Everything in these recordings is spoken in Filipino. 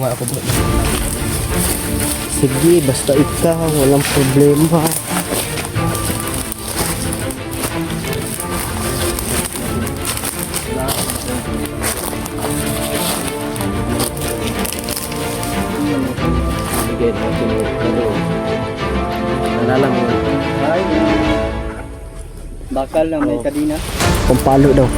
nga ako bro. Sige, basta ikaw, walang problema. Bigay natin yung ano. Nalala mo. Ay, bakal na may kadina. Pampalo daw.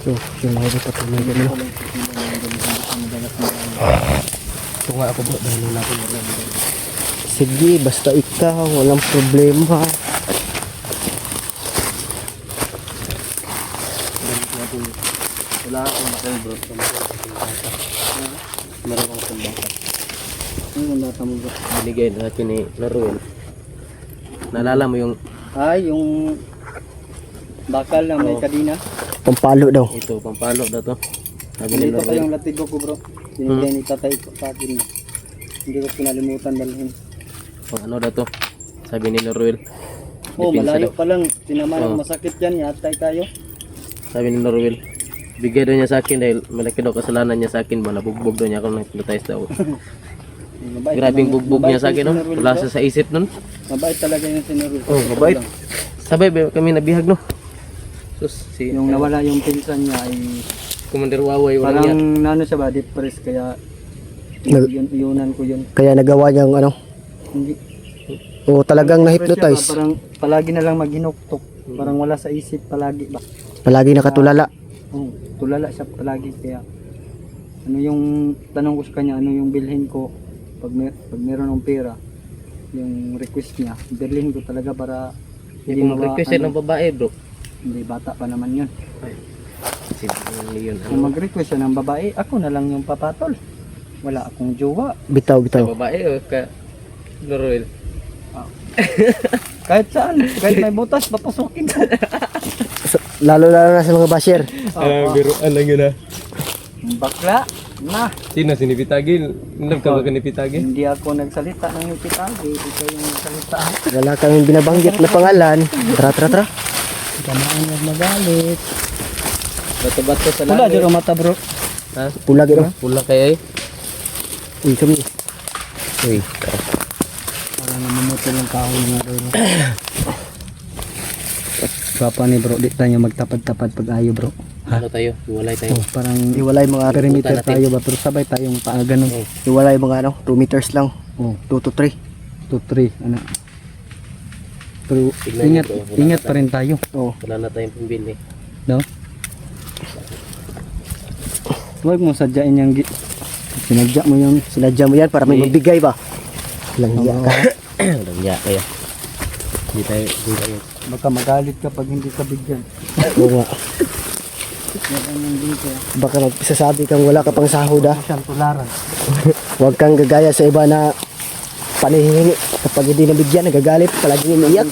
So, yung mga patuloy ko mo. Ito nga ako bro. Dahil wala akong Sige, basta ikaw, walang problema. wala akong bakal bro. Meron akong sambaka. Ano ang data mo ba? Binigay natin ni Laruel. Nalala mo yung Ay, yung bakal na may Oo. kadina. Pampalo daw. ito, pampalo na to. Sabi ni Dito pa Laruel. yung latigo ko bro. Binigay ni tatay ko sa akin. Hindi ko pinalimutan dalhin. Pang ano na to. Sabi ni Laruel. Oh, Dipinsa malayo daw. pa lang. Tinaman Oo. masakit yan. Yatay tayo. Sabi ni Laruel. Bigay daw niya sa akin dahil malaki daw kasalanan niya sa akin ba. Nabugbog daw niya ako ng hypnotize daw. Mabait Grabing naman- bugbog mabait niya sa akin no. yung sinurul Wala bro. sa isip nun. Mabait talaga yung sinurul. Oh, mabait. Sabay ba kami nabihag no. Sus, si Yung nawala yung pinsan niya ay Commander Waway wala parang niya. nano siya ba, depressed kaya Nag- yun, iyunan ko yun. Kaya nagawa niyang ano. Hindi. O talagang Depressed siya ba, na-hypnotize. parang palagi na lang maghinuktok. Parang wala sa isip palagi ba. Palagi nakatulala. Oh, tulala siya palagi kaya ano yung tanong ko sa kanya, ano yung bilhin ko pag meron ng pera, yung request niya, bilhin ko talaga para Hindi mo request ano, ng babae bro. hindi bata pa naman yun. Si yun. Kung mag-request siya ng babae, ako na lang yung papatol. Wala akong jowa. Bitaw, Sa bitaw. babae o ka Laruel. Kahit saan, kahit may butas, papasukin ko. Lalo na sa mga basher. Biruan lang yun ah. Bakla, na. Sino sinipitagin? Love ka ba kanipitagin? Hindi ako nagsalita ng ipitagi, ikaw yung nagsalita. Wala kaming binabanggit na pangalan. Tara, tara, tara. Kamaan na magalit. Bato-bato sa Wala langit. dyan ang mata bro. Ha? Pula gino. Pula kaya eh. Uy, kami. Uy. Para namumuto yung kahoy nga doon. Papa ni bro, di tayo magtapad-tapad pag ayo bro. Ano tayo? Iwalay tayo. Oh, parang Iwalay mga perimeter natin. tayo ba, pero sabay tayong paa ganun. Oh. Iwalay mga ano, 2 meters lang. Oh, 2 to 3. 2, 3, ano. Pero Tignan ingat, niyo, bro. Wala ingat na pa rin tayo. Oh. Wala na tayong pambili. No? Huwag mo sadyain yung sinadya mo yung Sinadya mo yan para may Hindi. magbigay ba? Lang hiya ka. Walang niya kaya. Hindi tayo. baka magalit ka pag hindi ka bigyan. Oo nga. Yan yung dito. Baka magsasabi kang wala ka pang sahod ah. Siyang tularan. Huwag kang gagaya sa iba na panihingi. Kapag hindi nabigyan, nagagalit. Palaging umiiyak.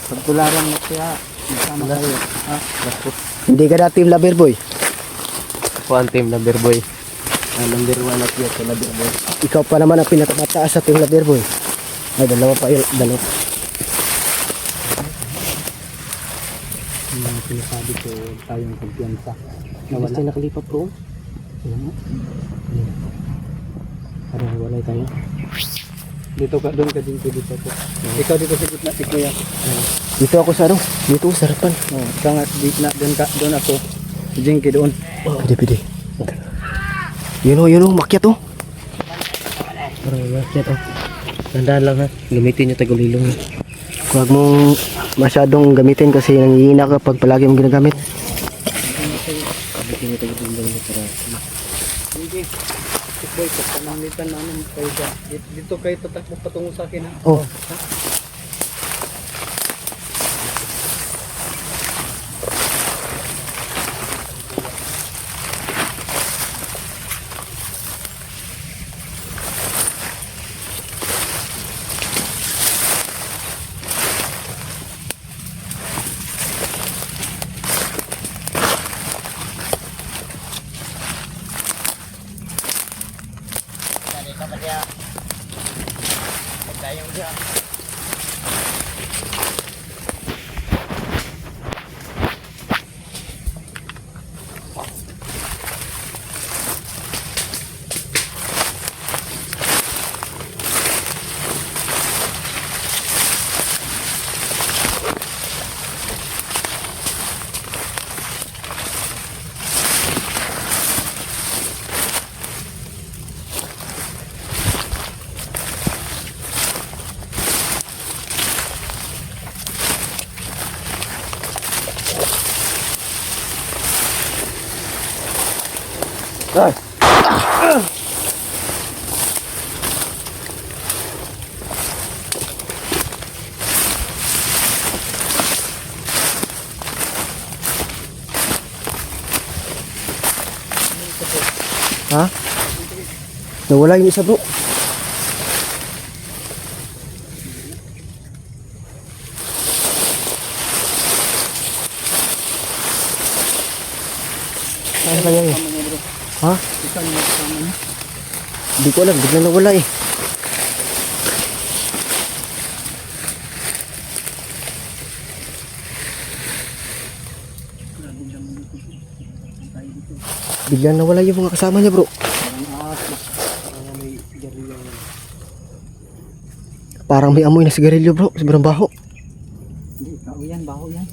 Pag tularan mo siya, masama kayo. Ha? Hindi ka na team lover boy. Ako ang team number boy. Number 1 at yun sa number boy. Ikaw pa naman ang pinakamataas sa team lover boy. Ay, dalawa pa yun. Dalawa. Yung sinasabi ko, tayong kumpiyansa. Nawala tayo nakalipat bro. Parang walay tayo. Dito ka, doon ka dito, dito ko. Ikaw dito sa gitna, si Kuya. Dito ako sa ano? Dito sa harapan. Oh, ikaw nga sa gitna, doon ka, doon ako. Si Jinky doon. Pwede, pwede. Yun o, makyat o. Parang makyat oh. Tandaan lang ha. Gamitin nyo tagulilong. Huwag mong masyadong gamitin kasi nangihina ka pag palagi mong ginagamit. Gamitin nyo tagulilong para Jinky, boy, pagpananglitan namin kayo dyan. Dito kayo tatakbo patungo sa akin ha. Oh. Ha? Nawala yung isa bro. Ano kaya yun? Ha? Ikaw yung kasama niya. Hindi ko alam, biglang nawala eh. Biglang nawala yung mga kasama niya bro. Parang may amoy na sigarilyo bro, sobrang baho. Hindi, tao yan, baho yan.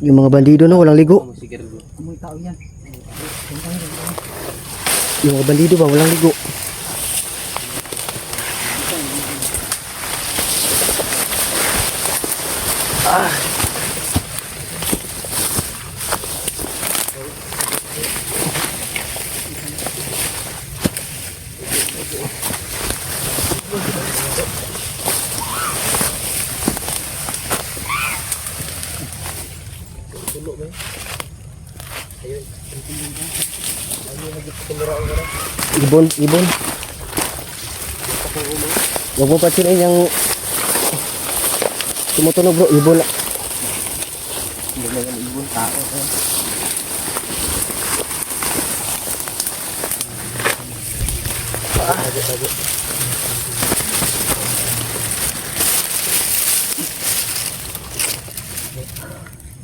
Yung mga bandido na walang ligo. Amoy tao yan. Yung mga bandido ba walang ligo. Ibon, ibon. Huwag mo pansinin yung tumutunog bro, ibon. Hindi na yung ibon tao.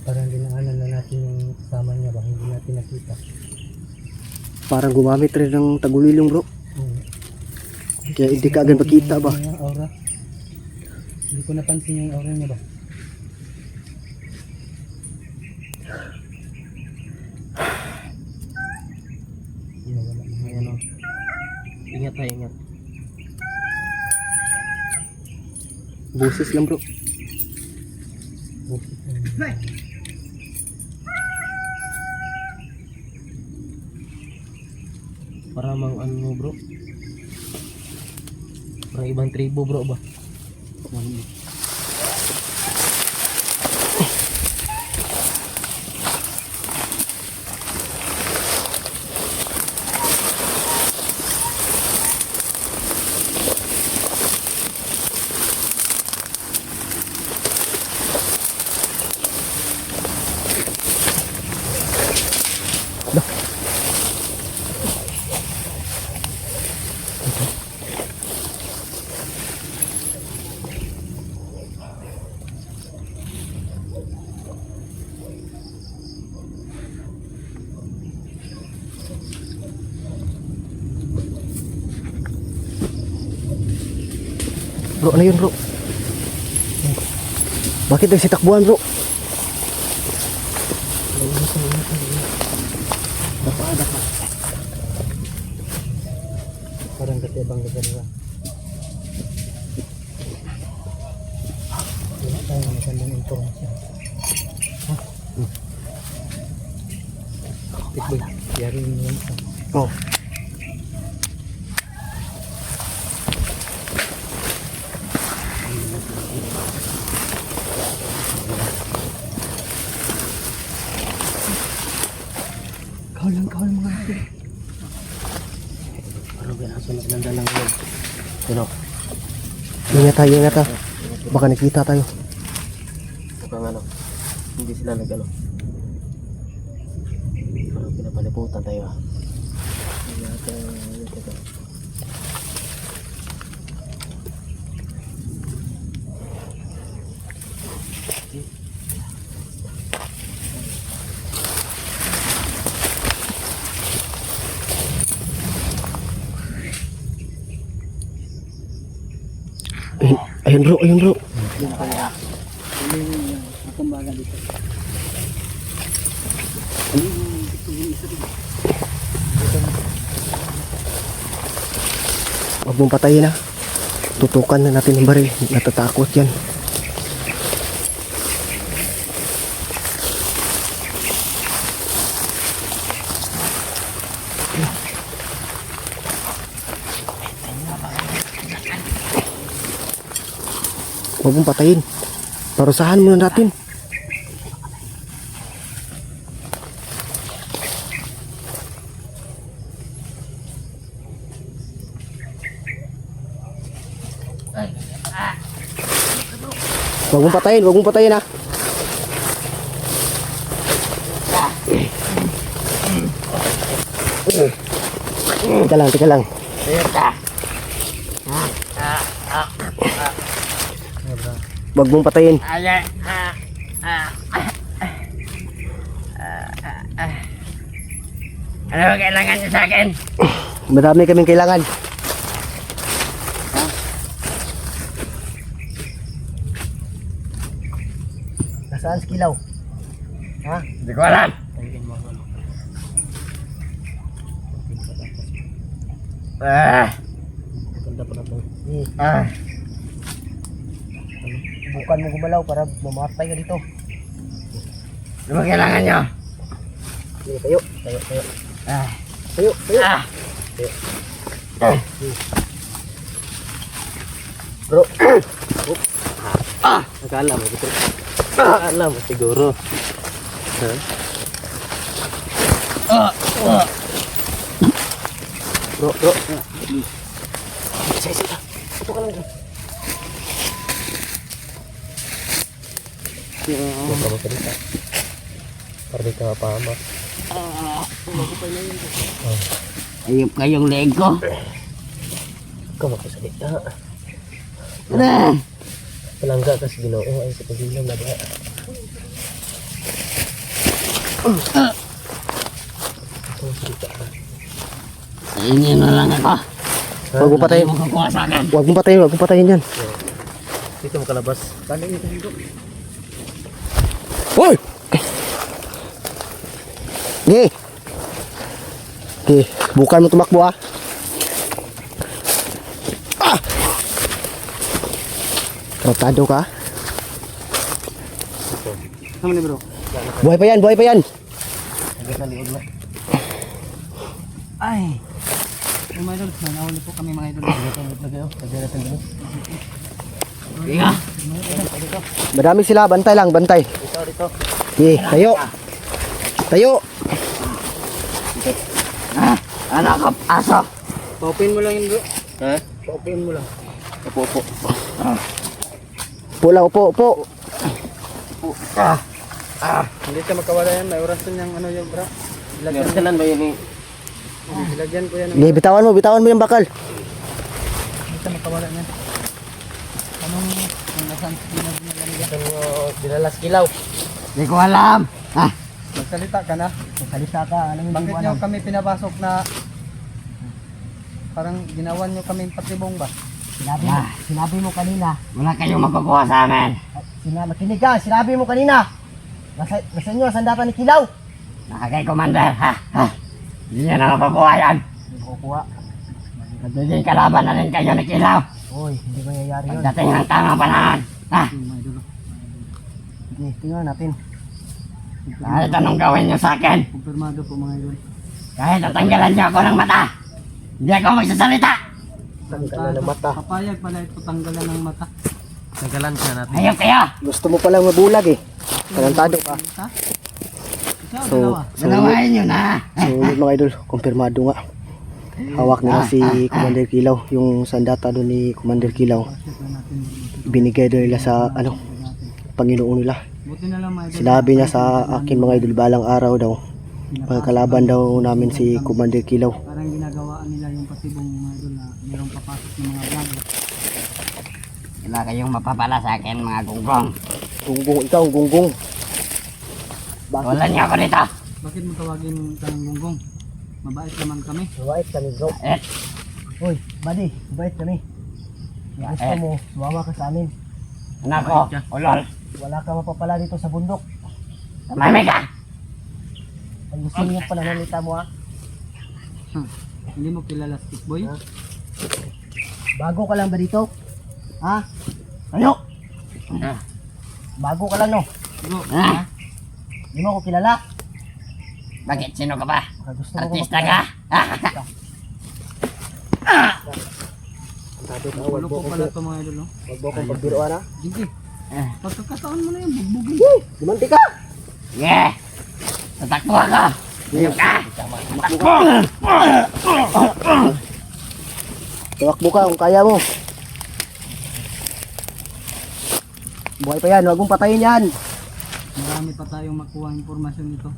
Parang dinaanan na natin yung kasama niya ba? Hindi natin nakita. Parang gumamit rin ng tagulilong bro. Kaya hindi ka agad makita ba? Yung aura. Hindi ko napansin yung aura niya ba? Ayan o. Ingat tayo, ingat. Boses lang bro. Para mang ano bro. Parang ibang tribo bro ba? Bro, ano yun bro? Bakit nagsitakbuhan bro? Parang katibang lugar na. Wala tayong magandang informasyon. Tikboy, yari mo yun. Oh. Kahal mga natin. Parang ganasunod ng dalang loob. Ano? Ingat tayo, ingat ha. Baka nakita tayo. Mukhang ano. Hindi sila nag-ano. Parang pinapaliputan tayo ah. Ayun bro, ayun bro. Akong baga dito. Huwag mong patayin ha. Tutukan na natin yung baril. Natatakot yan. Huwag mong patayin. Parusahan muna natin. Huwag mong patayin ha. Teka lang. Huwag mong patayin. Ano ba kailangan niyo sa akin? Marami kaming kailangan. Nasaan si Kilaw? Ha? Hindi ko alam. Ganda pa na to. Bukan mo gumalaw para mamatay ka dito. Ano ba kailangan niyo? Sige, tayo. Tayo. Bro. Akala mo dito. Akala mo siguro. Bro. Isa. Ito ka lang. Huwag ka magsalita. Para di ka mapahamak. Ayop kayong leeg ko. Huwag ka magsalita. Ano? Palangga ka sa Ginoo ay sa pag-inom na ba? Tingin na lang ako. Huwag mo patayin. Ano mo kukuha sa akin? Huwag mo patayin yan. Dito makalabas. Hoy! Okay, bukan mo tumakbo ah. Tratado ka? Ano ni bro? Buhay pa yan. Ay. Mga idol, nanahuli po kami mga idol. Hinga. Madami sila, bantay lang. Dito. Okay, tayo. Ano ka, aso? Paupin mo lang yun bro. Ha? Paupin mo lang. Upo. Upo. Hindi ka makawala yan. May oras din yung ano yung bro. Kanan ba yun eh? Ilagyan ko yan. Okay, bitawan mo yung bakal. Hindi ka makawala yan. Anong nasaan sa Dinalas Kilaw. Hindi ko alam. Magsalita ka na. Magsalita ka, alam mo Bakit nyo kami pinapasok na parang ginawan nyo kami patibong ba? Sinabi mo kanina. Wala kayong makukuha sa amin. Makinig ka, sinabi mo kanina. Nasa inyo, sandata ni Kilaw. Nakakay commander, ha? Hindi nyo na makukuha yan. Hindi ko kukuha. Magiging kalaban na rin kayo ni Kilaw. Uy, hindi mangyayari yun. Pagdating ng tamang panahon. Sige, tingnan natin. Kahit anong gawin nyo sa akin, Kumpirmado po mga idol. kahit natanggalan nyo ako ng mata, hindi ako magsasalita. Tanggal na ng mata. Papayag pala ito tanggalan ng mata. Tanggalan siya natin. Ayok kayo. Gusto mo palang mabulag eh. Talantado ka. Ha? Ikaw, So, dalawa. Dalawain nyo na. So yun mga idol, kumpirmado nga. Hawak nila si Commander Kilaw, yung sandata doon ni Commander Kilaw. Binigay doon nila sa Panginoon nila. Buti na lang mga idol. Sinabi niya sa akin mga idol, balang araw daw, pagkalaban daw namin si Commander Kilaw. Parang ginagawaan nila yung patibong mga idol na mayroong papasok ng mga vlogger. Wala kayong mapapala sa akin, mga gunggong. Gunggong, ikaw gunggong. Wala niyo ako dito. Bakit mo tawagin kang gunggong? Mabait naman kami. Mabait kami bro. Uy, buddy, mabait kami. Gusto mo, sumama ka sa amin. Anak ko, ulol. Wala ka mapapala dito sa bundok. Tumamig ka. Ang gusto niyo pananalita mo ha. Hindi mo kilala Stick Boy? Bago ka lang ba dito? Ha? Tayo. Bago ka lang no? Bro, Ah, Hindi mo ako kilala. bakit? Sino ka ba? Baka gusto mo ko Artista ka? Tado Ulo ko pala ito mga idol. Wag mo kong pagbiruan ha. Sige. Pagkakataon mo na yan, bugbugin. Gumanti ka! Yeah! Tatakbo ako! Ayun ka! Tumakbo ka kung kaya mo. Buhay pa yan, huwag mong patayin yan. Marami pa tayong makuha informasyon nito.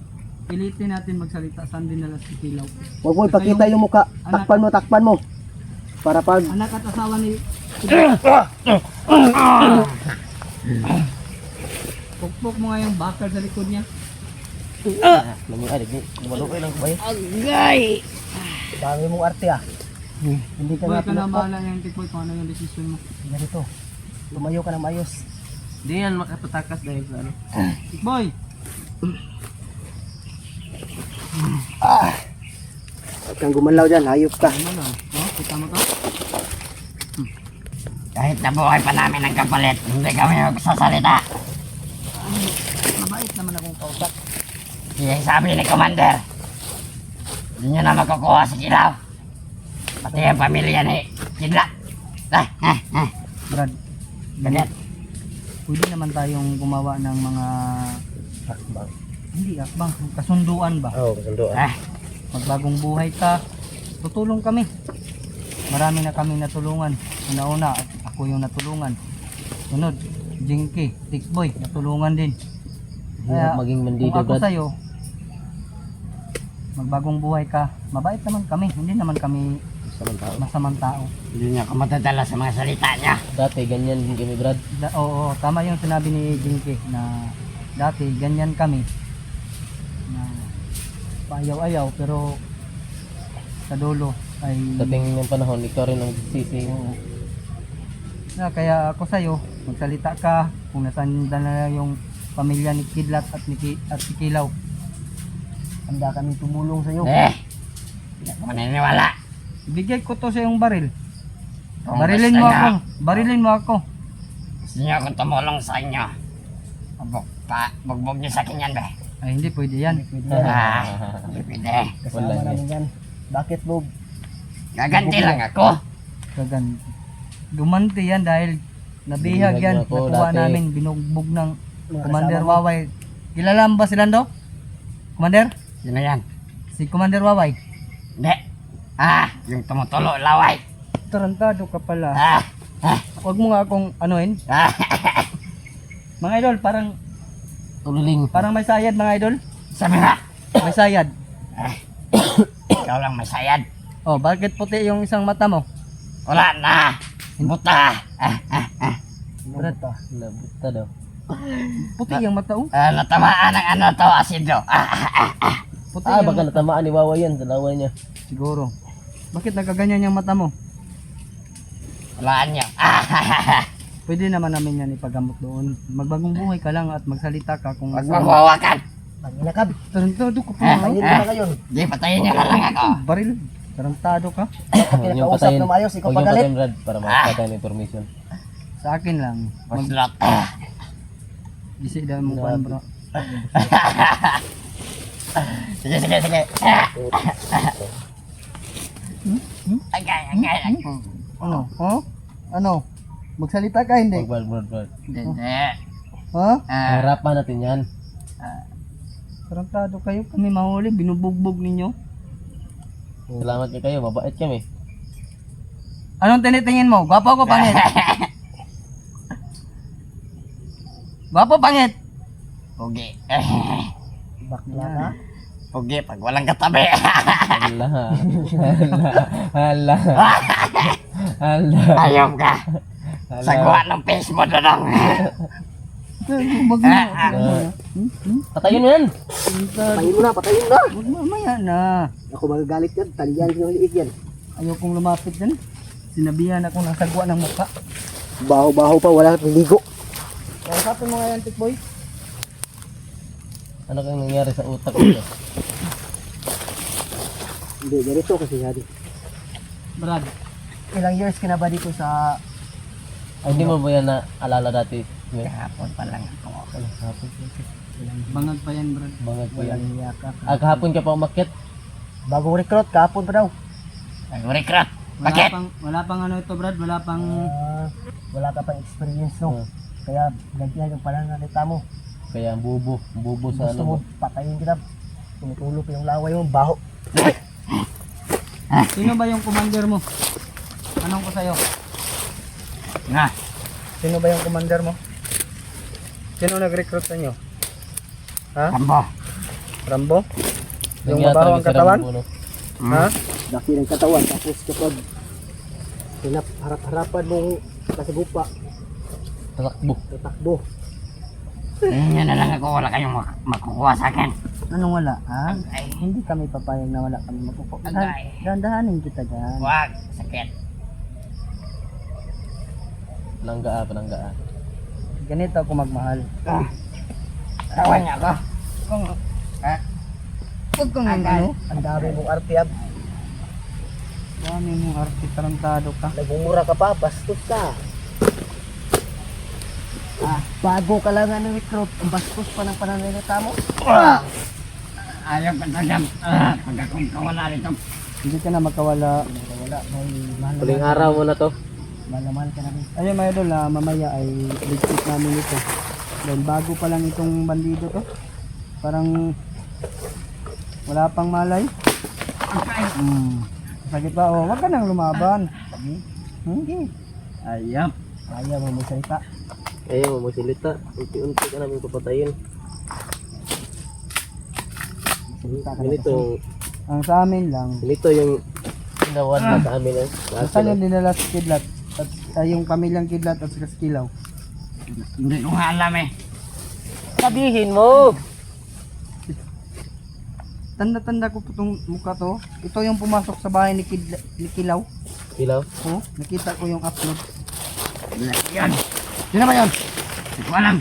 Pilitin natin magsalita saan dinala si Kilaw. Huwag mo ipakita yung muka. Takpan mo. Para pag... Anak at asawa ni... Pukpok mo nga yung bakal sa likod niya. Lamig adik ni. Lumalukay lang ba? Agay! Dami mong arte ah. Hindi ka Boy, nga ka na pinupok. bahala ngayon, Tikboy, kung ano yung desisyon mo. Ganito. Tumayo ka ng mayos. Di yan makapatakas dahil sa ano. Tikboy! Huwag kang gumalaw dyan, hayop ka. Ano lang? Oh, kita mo to? Kahit nabuhay pa namin ang kapalit, hindi kami magsasalita. Mabait naman akong kausap. Yung sabi ni Commander, hindi nyo na makukuha si Kilaw. Pati ang pamilya ni Kidlat. Brad, Ganyan. pwede naman tayong gumawa ng mga... Akbang. Hindi akbang, kasunduan ba? Oo, kasunduan. Magbagong buhay ka, tutulong kami. Marami na kami natulungan. Una-una, ako yung natulungan. Sunod, Jinky, Tikboy, natulungan din. Hirap maging Kung bandido, ako Brad. sa'yo, magbagong buhay ka, mabait naman kami. Hindi naman kami Samantala. masamang tao. Hindi nyo ako matadala sa mga salita niya. Dati ganyan din kami, Brad. Oo, tama yung sinabi ni Jinky na dati ganyan kami. Na paayaw-ayaw pero sa dulo ay Dating ng panahon, ikaw rin ang sisi. kaya ako sa'yo, magsalita ka kung nasaan na yung pamilya ni Kidlat at si Kilaw. Handa kami tumulong sa'yo. Hindi ako maniniwala. Ibigay ko to sa yung baril. Kung Barilin gusto mo niya, ako. Barilin mo ako. Gusto nyo akong tumulong sa inyo. Bugbog nyo sa akin yan, be. Ay hindi pwede yan. Pwede yan. Hindi pwede. Kasama Wala namin yan. Bakit, Bob? Gaganti lang ako. Kagan. Gumanti yan dahil nabihag Nabihag yan. na ako Nakuha dati. namin. Binugbog ng Mga Commander kasama mo. Waway. Kilala mo ba sila do? Commander? Sino yan? Si Commander Waway. Hindi. Yung tumutulo, laway. Tarantado ka pala. Ah, Huwag mo nga akong anuin. ah. Mga idol, parang Ululing. may sayad mga idol. Sabi nga, May sayad. ikaw lang may sayad. Oh, bakit puti yung isang mata mo? Wala na. Buta. Brad, Nabuta daw. puti yung mata oh. Natamaan ng ano to, asido. Puti Ah, yung baka natamaan ni Wawa yan sa laway niya. siguro. Bakit nagkaganyan yung mata mo? Walaan nyo. Pwede naman namin yan ipagamot doon. Magbagong buhay ka lang at magsalita ka kung Huwag magwawakan. Panginakab. tarantado ka pa. Pangin ka ngayon. Di, patayin nyo na lang ako. Baril. Tarantado ka. Pag kinakausap na maayos, ikaw Huwag yung pagalit. patayin, Brad, para makakita ng information. Sa akin lang. Maslot. Gisi daw mo pa bro. Sige, sige, sige. Agay. Ano? Oh? Ano? Magsalita ka hindi? Huwag, Brad. Hindi. Ha? Harapan natin yan. Tarantado kayo. Kami mahuli. Binubugbog ninyo. Salamat kayo, mabait kami. Anong tinitingin mo? Gwapo ko pangit? Gwapo pangit? Pugi. Bakla ka. Pugi pag walang katabi. Hala. Hala. Hala. Ayaw ka. Sagwa ng face mo doon. Wag mo. Patayin mo yan. Patayin mo na, patayin mo na. Wag mamaya na. Ako magagalit yan. Taliyan ko yung liig yan. Ayaw kong lumapit dyan. Sinabihan ako ng sagwa ng mukha. Baho-baho pa, wala nang ligo. Kausapin mo nga yan, Tikboy. Ano kang nangyari sa utak ko? Hindi, ganito kasi hadi. Brad. Ilang years ka na ba dito sa... Ay, hindi mo ba yan naalala dati? Kahapon pa lang ako. Kahapon. Bangag pa yan, Brad. Bangag pa yan. Walang hiya ka. Kahapon ka pa umakyat. Bagong recruit, kahapon pa daw. Nag-recruit. Bakit? Wala pang ano ito, Brad, wala pang... Wala ka pang experience, no? Kaya ganyan yung pananalita mo. Kaya ang bubo sa Gusto mo, ano. patayin kita. Tumutulog yung laway mo, baho. Sino ba yung commander mo? Anong ko sa'yo? Nga. Sino ba yung commander mo? Sino nag-recruit sa inyo? Ha? Rambo. Rambo? Yung Nangyatag mabaho ang sa katawan? Rambo, no? Ha? Laki ng katawan, tapos kapag harap-harapan mong kasagupa, Tatakbo. tatakbo. Inyo na lang ako, wala kayong makukuha sa akin. Anong wala, ha? Ay. Hindi kami papayag na wala kami makukuha. Agay. Dandahanin kita dyan. Huwag, sakit. Pananggaa. Ganito ako magmahal. Tawan niya ako. Kung, huwag kang Agay. ano, Ang dami mong artiab. dami mong arte tarantado ka. Nagmumura ka pa, bastos ka. Bago ka lang ano recruit, ang bastos pa ng pananalita mo. Ayaw ka tagam. Pag akong kawala rito. Hindi ka na makawala. Wala, may mahal Huling araw mo na to. mahal ka na rin. Ayun mga idol, mamaya ay legit namin ito. Dahil bago pa lang itong bandido to. Parang wala pang malay. Sakit ba? Oh, wag ka nang lumaban. Hindi. Ayaw. Ayaw mo may salita. Ayaw mo silita. Unti-unti ka namin papatayin. Salita ka na kasi. Ganito, Ang sa amin lang. ganito yung ginawa na sa amin. Saan yung dinala sa kidlat? At yung pamilyang kidlat at sa Kilaw. Hindi ko nga alam eh. Sabihin mo! Tanda-tanda ko po itong mukha to. Ito yung pumasok sa bahay ni Kilaw. Ilaw? Oh, nakita ko yung upload. Yan. Sino ba yun? Hindi ko alam.